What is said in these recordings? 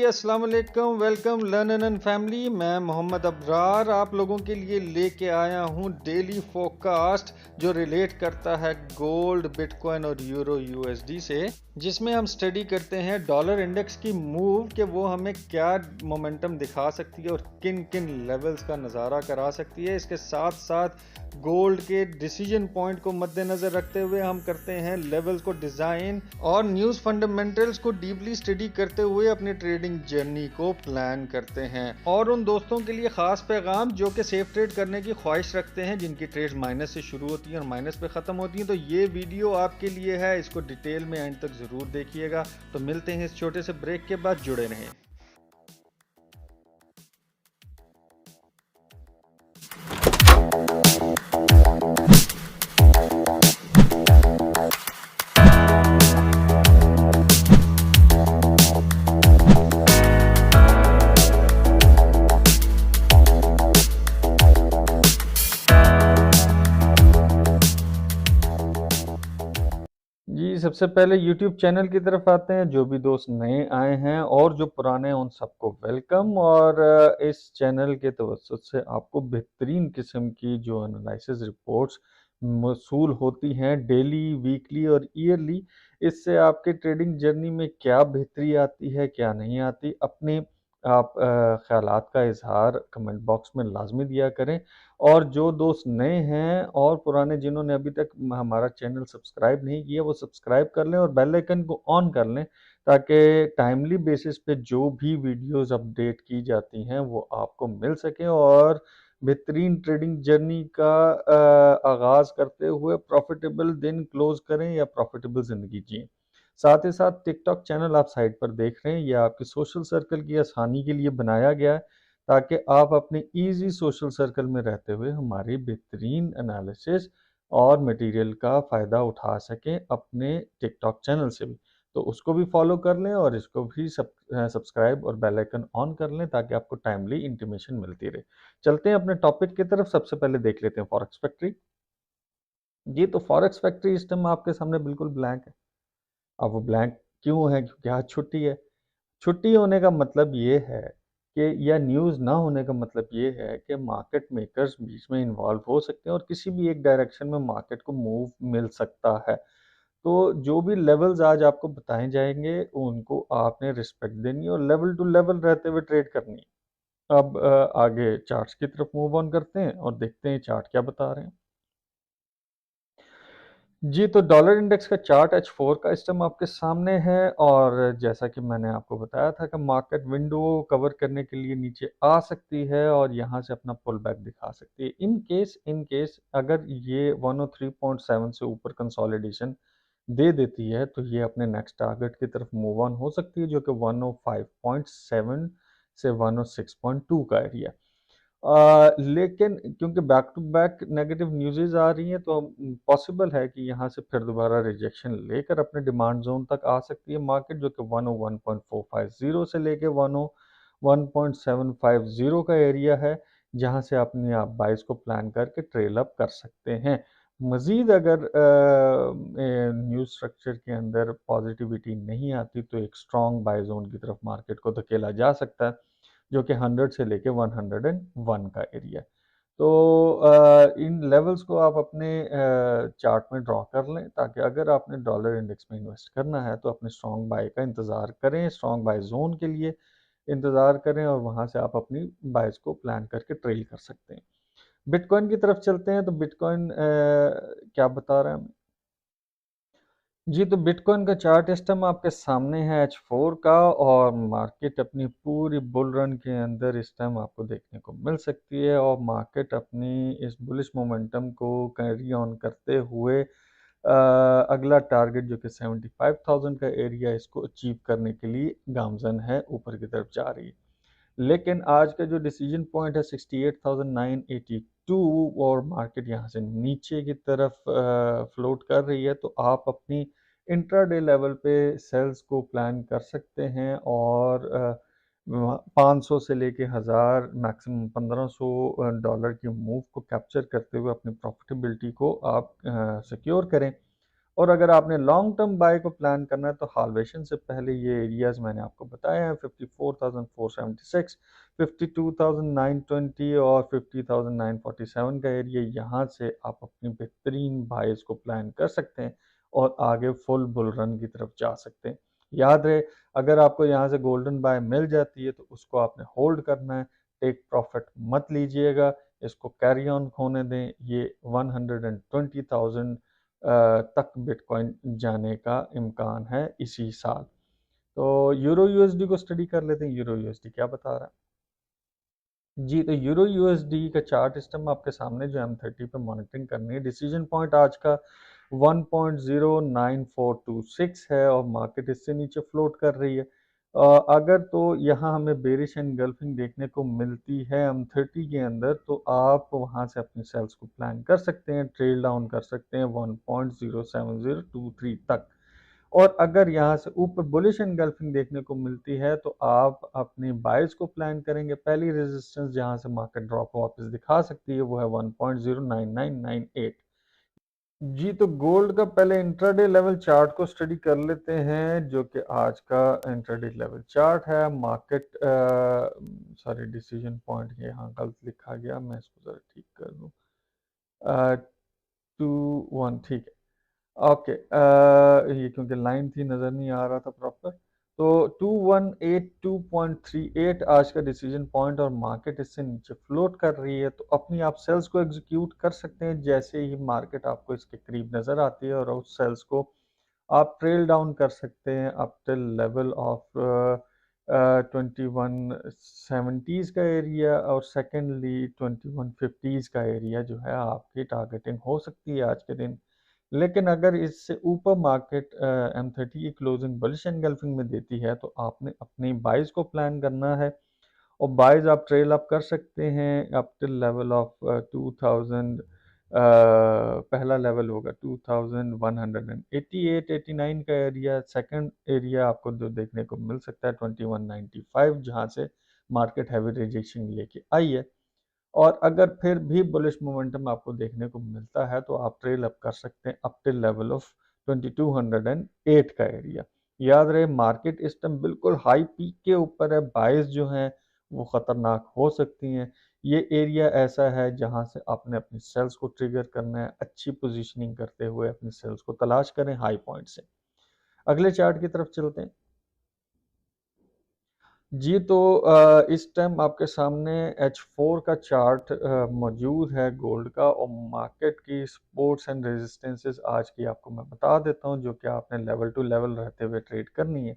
अस्सलाम वालेकुम, welcome learn and family. मैं मोहम्मद अबरार आप लोगों के लिए लेके आया हूँ डेली फोरकास्ट जो रिलेट करता है गोल्ड, बिटकॉइन और यूरो यूएसडी से, जिसमें हम स्टडी करते हैं डॉलर इंडेक्स की मूव कि वो हमें क्या मोमेंटम दिखा सकती है और किन किन लेवल्स का नज़ारा करा सकती है। इसके साथ साथ गोल्ड के डिसीजन पॉइंट को मद्देनज़र रखते हुए हम करते हैं लेवल्स को डिज़ाइन और न्यूज़ फंडामेंटल्स को डीपली स्टडी करते हुए अपनी ट्रेडिंग जर्नी को प्लान करते हैं। और उन दोस्तों के लिए ख़ास पैगाम जो कि सेफ ट्रेड करने की ख्वाहिश रखते हैं, जिनकी ट्रेड्स माइनस से शुरू होती हैं और माइनस पे ख़त्म होती हैं, तो ये वीडियो आपके लिए है। इसको डिटेल में एंड तक ज़रूर देखिएगा। तो मिलते हैं इस छोटे से ब्रेक के बाद, जुड़े रहें। जी, सबसे पहले YouTube चैनल की तरफ आते हैं। जो भी दोस्त नए आए हैं और जो पुराने हैं, उन सबको वेलकम। और इस चैनल के तवज्जुद से आपको बेहतरीन किस्म की जो एनालिसिस रिपोर्ट्स मौसूल होती हैं डेली, वीकली और ईयरली, इससे आपके ट्रेडिंग जर्नी में क्या बेहतरी आती है, क्या नहीं आती, अपने आप ख़यालात का इज़हार कमेंट बॉक्स में लाज़मी दिया करें। और जो दोस्त नए हैं और पुराने जिन्होंने अभी तक हमारा चैनल सब्सक्राइब नहीं किया, वो सब्सक्राइब कर लें और बेल आइकन को ऑन कर लें, ताकि टाइमली बेसिस पे जो भी वीडियोस अपडेट की जाती हैं वो आपको मिल सकें और बेहतरीन ट्रेडिंग जर्नी का आगाज़ करते हुए प्रॉफिटेबल दिन क्लोज करें या प्रॉफिटेबल ज़िंदगी जिएं। साथ ही साथ टिकटॉक चैनल आप साइड पर देख रहे हैं, यह आपके सोशल सर्कल की आसानी के लिए बनाया गया है, ताकि आप अपने ईजी सोशल सर्कल में रहते हुए हमारी बेहतरीन एनालिसिस और मटेरियल का फ़ायदा उठा सकें अपने टिकटॉक चैनल से भी। तो उसको भी फॉलो कर लें और इसको भी सब्सक्राइब और बेल आइकन ऑन कर लें, ताकि आपको टाइमली इंटीमेशन मिलती रहे। चलते हैं अपने टॉपिक की तरफ। सबसे पहले देख लेते हैं फॉरेक्स फैक्ट्री। जी, तो फॉरेक्स फैक्ट्री इस टाइम आपके सामने बिल्कुल ब्लैंक है। अब वो ब्लैंक क्यों है? क्योंकि आज छुट्टी है। छुट्टी होने का मतलब ये है कि, या न्यूज़ ना होने का मतलब ये है कि मार्केट मेकर्स बीच में इन्वॉल्व हो सकते हैं और किसी भी एक डायरेक्शन में मार्केट को मूव मिल सकता है। तो जो भी लेवल्स आज आपको बताए जाएंगे, उनको आपने रिस्पेक्ट देनी है और लेवल टू लेवल रहते हुए ट्रेड करनी है। अब आगे चार्ट्स की तरफ मूव ऑन करते हैं और देखते हैं चार्ट क्या बता रहे हैं। जी, तो डॉलर इंडेक्स का चार्ट H4 का इस टाइम आपके सामने है। और जैसा कि मैंने आपको बताया था कि मार्केट विंडो कवर करने के लिए नीचे आ सकती है और यहाँ से अपना पुल बैक दिखा सकती है। इन केस अगर ये 103.7 से ऊपर कंसोलिडेशन दे देती है, तो ये अपने नेक्स्ट टारगेट की तरफ मूव ऑन हो सकती है, जो कि 105.7 से 106.2 का एरिया। लेकिन क्योंकि बैक टू बैक नेगेटिव न्यूज़ेज़ आ रही हैं, तो पॉसिबल है कि यहाँ से फिर दोबारा रिजेक्शन लेकर अपने डिमांड जोन तक आ सकती है मार्केट, जो कि 101.450 से लेके 101.750 का एरिया है, जहाँ से अपने आप बाइस को प्लान करके ट्रेल अप कर सकते हैं। मज़ीद अगर न्यूज़ स्ट्रक्चर के अंदर पॉजिटिविटी नहीं आती, तो एक स्ट्रॉन्ग बाय जोन की तरफ मार्केट को धकेला जा सकता है, जो कि 100 से लेके 101 का एरिया है। तो इन लेवल्स को आप अपने चार्ट में ड्रॉ कर लें, ताकि अगर आपने डॉलर इंडेक्स में इन्वेस्ट करना है, तो अपने स्ट्रॉन्ग बाय का इंतज़ार करें, स्ट्रॉन्ग बाय जोन के लिए इंतज़ार करें और वहाँ से आप अपनी बाइस को प्लान करके ट्रेल कर सकते हैं। बिटकॉइन की तरफ चलते हैं। तो बिटकॉइन क्या बता रहा है हमें? जी, तो बिटकॉइन का चार्ट इस टाइम आपके सामने है H4 का, और मार्केट अपनी पूरी बुल रन के अंदर इस टाइम आपको देखने को मिल सकती है। और मार्केट अपनी इस बुलिश मोमेंटम को कैरी ऑन करते हुए अगला टारगेट जो कि 75,000 का एरिया, इसको अचीव करने के लिए गामजन है, ऊपर की तरफ जा रही है। लेकिन आज का जो डिसीजन पॉइंट है 68,982, और मार्केट यहाँ से नीचे की तरफ फ्लोट कर रही है, तो आप अपनी इंट्राडे लेवल पे सेल्स को प्लान कर सकते हैं और 500 से लेके 1000, मैक्सिमम $1500 की मूव को कैप्चर करते हुए अपनी प्रॉफिटेबिलिटी को आप सिक्योर करें। और अगर आपने लॉन्ग टर्म बाय को प्लान करना है तो हार्वेशन से पहले ये एरियाज मैंने आपको बताए हैं 54,476, 52,920 और 50,947 का एरिया। यहाँ से आप अपनी बेहतरीन बाइज को प्लान कर सकते हैं और आगे फुल बुल रन की तरफ जा सकते हैं। याद रहे, अगर आपको यहाँ से गोल्डन बाय मिल जाती है तो उसको आपने होल्ड करना है, टेक प्रॉफिट मत लीजिएगा, इसको कैरी ऑन होने दें। ये 120,000 तक बिटकॉइन जाने का इम्कान है इसी साल। तो यूरो यूएसडी को स्टडी कर लेते हैं, यूरो यूएसडी क्या बता रहा है जी। तो यूरो यूएसडी का चार्ट इस टाइम आपके सामने जो M30 पे मॉनिटरिंग करनी है, डिसीजन पॉइंट आज का 1.09426 है और मार्केट इससे नीचे फ्लोट कर रही है। अगर तो यहाँ हमें बेरिश एनगल्फिंग देखने को मिलती है M30 के अंदर, तो आप वहाँ से अपनी सेल्स को प्लान कर सकते हैं, ट्रेल डाउन कर सकते हैं 1.07023 तक। और अगर यहाँ से ऊपर बुलिश एनगल्फिंग देखने को मिलती है तो आप अपनी बाइज को प्लान करेंगे। पहली रेजिस्टेंस जहाँ से मार्केट ड्रॉप वापस दिखा सकती है वो है 1.09998 जी। तो गोल्ड का पहले इंट्राडे लेवल चार्ट को स्टडी कर लेते हैं, जो कि आज का इंट्राडे लेवल चार्ट है। मार्केट सॉरी, डिसीजन पॉइंट यहाँ गलत लिखा गया, मैं इसको ज़रा ठीक कर दूँ। 2-1 ठीक है, ओके। ये क्योंकि लाइन थी नज़र नहीं आ रहा था प्रॉपर। तो 2182.38 आज का डिसीजन पॉइंट और मार्केट इससे नीचे फ्लोट कर रही है, तो अपनी आप सेल्स को एग्जीक्यूट कर सकते हैं जैसे ही मार्केट आपको इसके करीब नज़र आती है, और उस सेल्स को आप ट्रेल डाउन कर सकते हैं up till level of 2170s का एरिया, और सेकेंडली 2150s का एरिया जो है आपकी टारगेटिंग हो सकती है आज के दिन। लेकिन अगर इससे ऊपर मार्केट M30 की क्लोजिंग बुलिश एनगल्फिंग में देती है तो आपने अपनी बाइज को प्लान करना है, और बाइज आप ट्रेल अप कर सकते हैं अप टिल लेवल ऑफ 2000। पहला लेवल होगा 2188-89 का एरिया। सेकंड एरिया आपको जो देखने को मिल सकता है 2195, जहां से मार्केट हैवी रिजेक्शन लेके आई है। और अगर फिर भी बुलिश मोमेंटम आपको देखने को मिलता है तो आप ट्रेल अप कर सकते हैं अप टिल लेवल ऑफ 2208 का एरिया। याद रहे, मार्केट इस टाइम बिल्कुल हाई पीक के ऊपर है, बाइस जो हैं वो ख़तरनाक हो सकती हैं। ये एरिया ऐसा है जहां से आपने अपनी सेल्स को ट्रिगर करना है, अच्छी पोजीशनिंग करते हुए अपनी सेल्स को तलाश करें हाई पॉइंट से। अगले चार्ट की तरफ चलते हैं जी। तो इस टाइम आपके सामने H4 का चार्ट मौजूद है गोल्ड का, और मार्केट की सपोर्ट्स एंड रेजिस्टेंसेस आज की आपको मैं बता देता हूं, जो कि आपने लेवल टू लेवल रहते हुए ट्रेड करनी है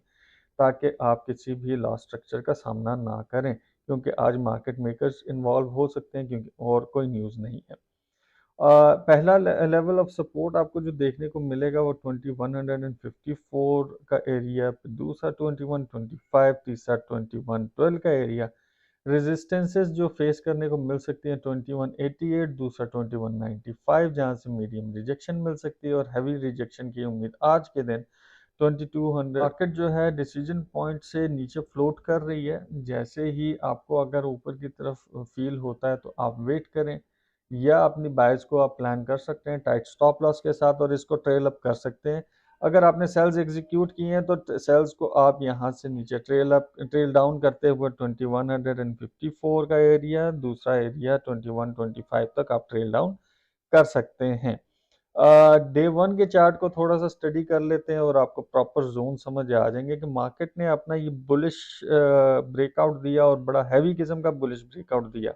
ताकि आप किसी भी लॉस स्ट्रक्चर का सामना ना करें, क्योंकि आज मार्केट मेकर्स इन्वॉल्व हो सकते हैं क्योंकि और कोई न्यूज़ नहीं है। पहला लेवल ऑफ सपोर्ट आपको जो देखने को मिलेगा वो 2154 का एरिया, दूसरा 2125, तीसरा 2112 का एरिया। रेजिस्टेंसेस जो फेस करने को मिल सकती हैं 2188, दूसरा 2195, जहां से मीडियम रिजेक्शन मिल सकती है और हैवी रिजेक्शन की उम्मीद आज के दिन 2200। मार्केट जो है डिसीजन पॉइंट से नीचे फ्लोट कर रही है, जैसे ही आपको अगर ऊपर की तरफ फील होता है तो आप वेट करें, या अपनी बाइस को आप प्लान कर सकते हैं टाइट स्टॉप लॉस के साथ और इसको ट्रेल अप कर सकते हैं। अगर आपने सेल्स एग्जीक्यूट किए हैं तो सेल्स को आप यहां से नीचे ट्रेल डाउन करते हुए 2154 का एरिया, दूसरा एरिया 2125 तक आप ट्रेल डाउन कर सकते हैं। डे वन के चार्ट को थोड़ा सा स्टडी कर लेते हैं और आपको प्रॉपर जोन समझ आ जाएंगे कि मार्केट ने अपना ये बुलिश ब्रेकआउट दिया और बड़ा हैवी किस्म का बुलिश ब्रेकआउट दिया।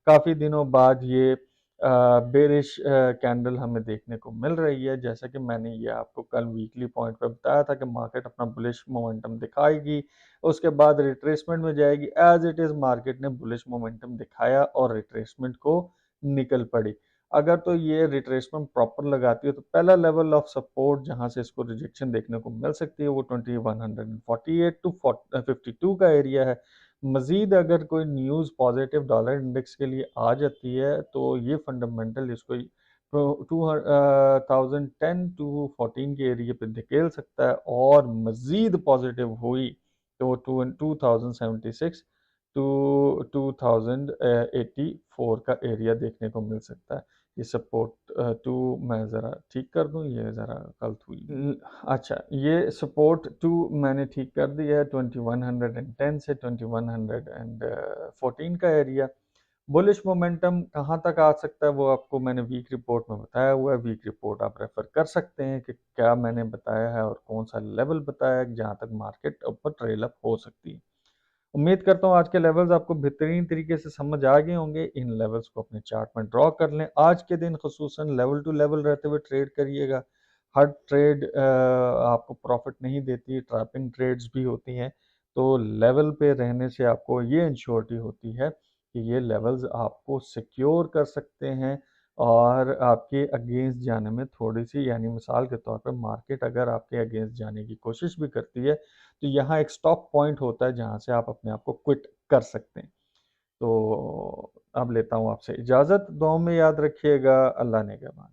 काफ़ी दिनों बाद ये बेरिश कैंडल हमें देखने को मिल रही है, जैसा कि मैंने ये आपको कल वीकली पॉइंट पे बताया था कि मार्केट अपना बुलिश मोमेंटम दिखाएगी, उसके बाद रिट्रेसमेंट में जाएगी। एज इट इज़ मार्केट ने बुलिश मोमेंटम दिखाया और रिट्रेसमेंट को निकल पड़ी। अगर तो ये रिट्रेसमेंट प्रॉपर लगाती है तो पहला लेवल ऑफ सपोर्ट जहां से इसको रिजेक्शन देखने को मिल सकती है वो 2148 टू 52 का एरिया है। मजीद अगर कोई न्यूज़ पॉजिटिव डॉलर इंडेक्स के लिए आ जाती है तो ये फंडामेंटल इसको 2010 टू 14 के एरिया पे धकेल सकता है, और मजीद पॉजिटिव हुई तो 2076 टू 2084 का एरिया देखने को मिल सकता है। ये सपोर्ट टू मैं ज़रा ठीक कर दूँ, ये ज़रा गलत हुई। अच्छा, ये सपोर्ट टू मैंने ठीक कर दिया है 2110 से 2114 का एरिया। बुलिश मोमेंटम कहाँ तक आ सकता है वो आपको मैंने वीक रिपोर्ट में बताया हुआ है। वीक रिपोर्ट आप रेफर कर सकते हैं कि क्या मैंने बताया है और कौन सा लेवल बताया है जहाँ तक मार्केट ऊपर ट्रेल अप हो सकती है। उम्मीद करता हूँ आज के लेवल्स आपको बेहतरीन तरीके से समझ आ गए होंगे। इन लेवल्स को अपने चार्ट में ड्रॉ कर लें। आज के दिन खुसूसन लेवल टू लेवल रहते हुए ट्रेड करिएगा। हर ट्रेड आपको प्रॉफिट नहीं देती, ट्रैपिंग ट्रेड्स भी होती हैं। तो लेवल पे रहने से आपको ये इंश्योरिटी होती है कि ये लेवल्स आपको सिक्योर कर सकते हैं और आपके अगेंस्ट जाने में थोड़ी सी, यानी मिसाल के तौर पर मार्केट अगर आपके अगेंस्ट जाने की कोशिश भी करती है तो यहाँ एक स्टॉप पॉइंट होता है जहाँ से आप अपने आप को क्विट कर सकते हैं। तो अब लेता हूँ आपसे इजाज़त। दुआओं में याद रखिएगा। अल्लाह ने के बाद।